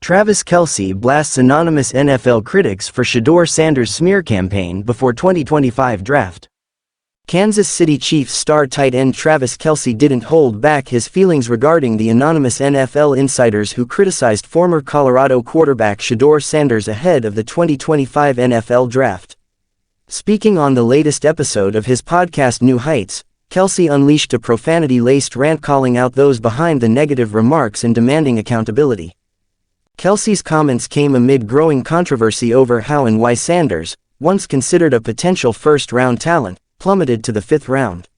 Travis Kelce blasts anonymous NFL critics for Shedeur Sanders' smear campaign before 2025 draft. Kansas City Chiefs star tight end Travis Kelce didn't hold back his feelings regarding the anonymous NFL insiders who criticized former Colorado quarterback Shedeur Sanders ahead of the 2025 NFL draft. Speaking on the latest episode of his podcast New Heights, Kelce unleashed a profanity-laced rant calling out those behind the negative remarks and demanding accountability. Kelce's comments came amid growing controversy over how and why Sanders, once considered a potential first-round talent, plummeted to the 5th round.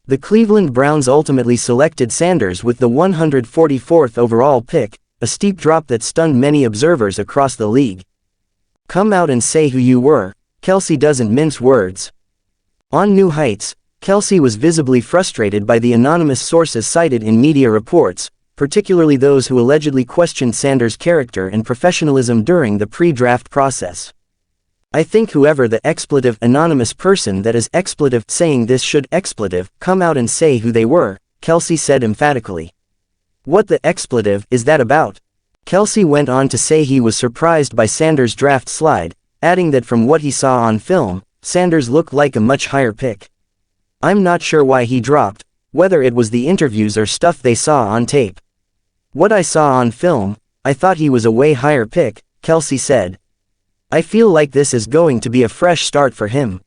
The Cleveland Browns ultimately selected Sanders with the 144th overall pick, a steep drop that stunned many observers across the league. "Come out and say who you were," Kelce doesn't mince words. On New Heights, Kelce was visibly frustrated by the anonymous sources cited in media reports, particularly those who allegedly questioned Sanders' character and professionalism during the pre-draft process. "I think whoever the expletive anonymous person that is expletive saying this should expletive come out and say who they were," Kelce said emphatically. "What the expletive is that about?" Kelce went on to say he was surprised by Sanders' draft slide, adding that from what he saw on film, Sanders looked like a much higher pick. "I'm not sure why he dropped, whether it was the interviews or stuff they saw on tape. What I saw on film, I thought he was a way higher pick," Kelce said. "I feel like this is going to be a fresh start for him.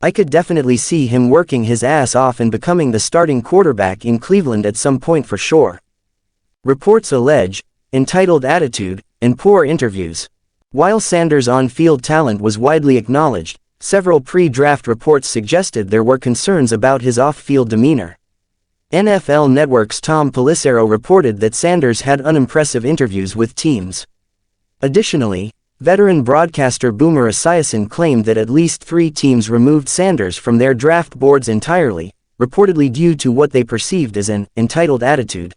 I could definitely see him working his ass off and becoming the starting quarterback in Cleveland at some point for sure." Reports allege, entitled attitude, and poor interviews. While Sanders' on-field talent was widely acknowledged, several pre-draft reports suggested there were concerns about his off-field demeanor. NFL Network's Tom Pelissero reported that Sanders had unimpressive interviews with teams. Additionally, veteran broadcaster Boomer Esiason claimed that at least 3 teams removed Sanders from their draft boards entirely, reportedly due to what they perceived as an entitled attitude.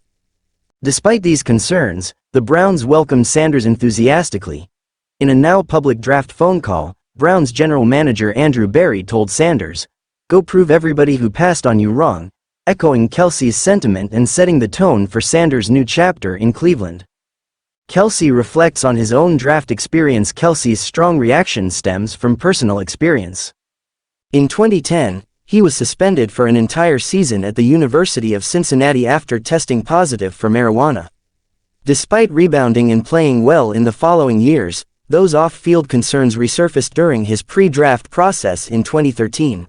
Despite these concerns, the Browns welcomed Sanders enthusiastically. In a now public draft phone call, Browns general manager Andrew Berry told Sanders, "Go prove everybody who passed on you wrong," echoing Kelce's sentiment and setting the tone for Sanders' new chapter in Cleveland. Kelce reflects on his own draft experience. Kelce's strong reaction stems from personal experience. In 2010, he was suspended for an entire season at the University of Cincinnati after testing positive for marijuana. Despite rebounding and playing well in the following years, those off-field concerns resurfaced during his pre-draft process in 2013.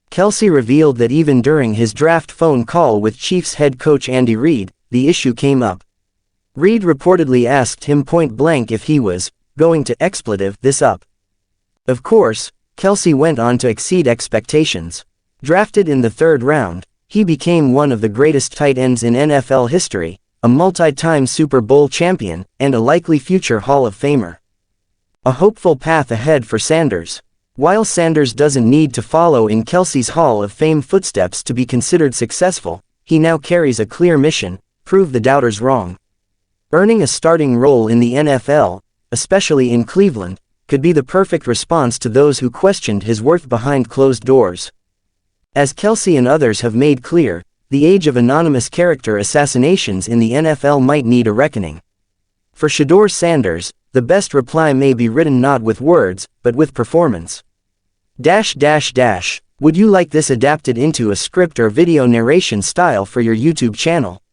Kelce revealed that even during his draft phone call with Chiefs head coach Andy Reid, the issue came up. Reid reportedly asked him point-blank if he was going to expletive this up. Of course, Kelce went on to exceed expectations. Drafted in the 3rd round, he became one of the greatest tight ends in NFL history, a multi-time Super Bowl champion, and a likely future Hall of Famer. A hopeful path ahead for Sanders. While Sanders doesn't need to follow in Kelce's Hall of Fame footsteps to be considered successful, he now carries a clear mission: prove the doubters wrong. Earning a starting role in the NFL, especially in Cleveland, could be the perfect response to those who questioned his worth behind closed doors. As Kelce and others have made clear, the age of anonymous character assassinations in the NFL might need a reckoning. For Shedeur Sanders, the best reply may be written not with words, but with performance. Would you like this adapted into a script or video narration style for your YouTube channel?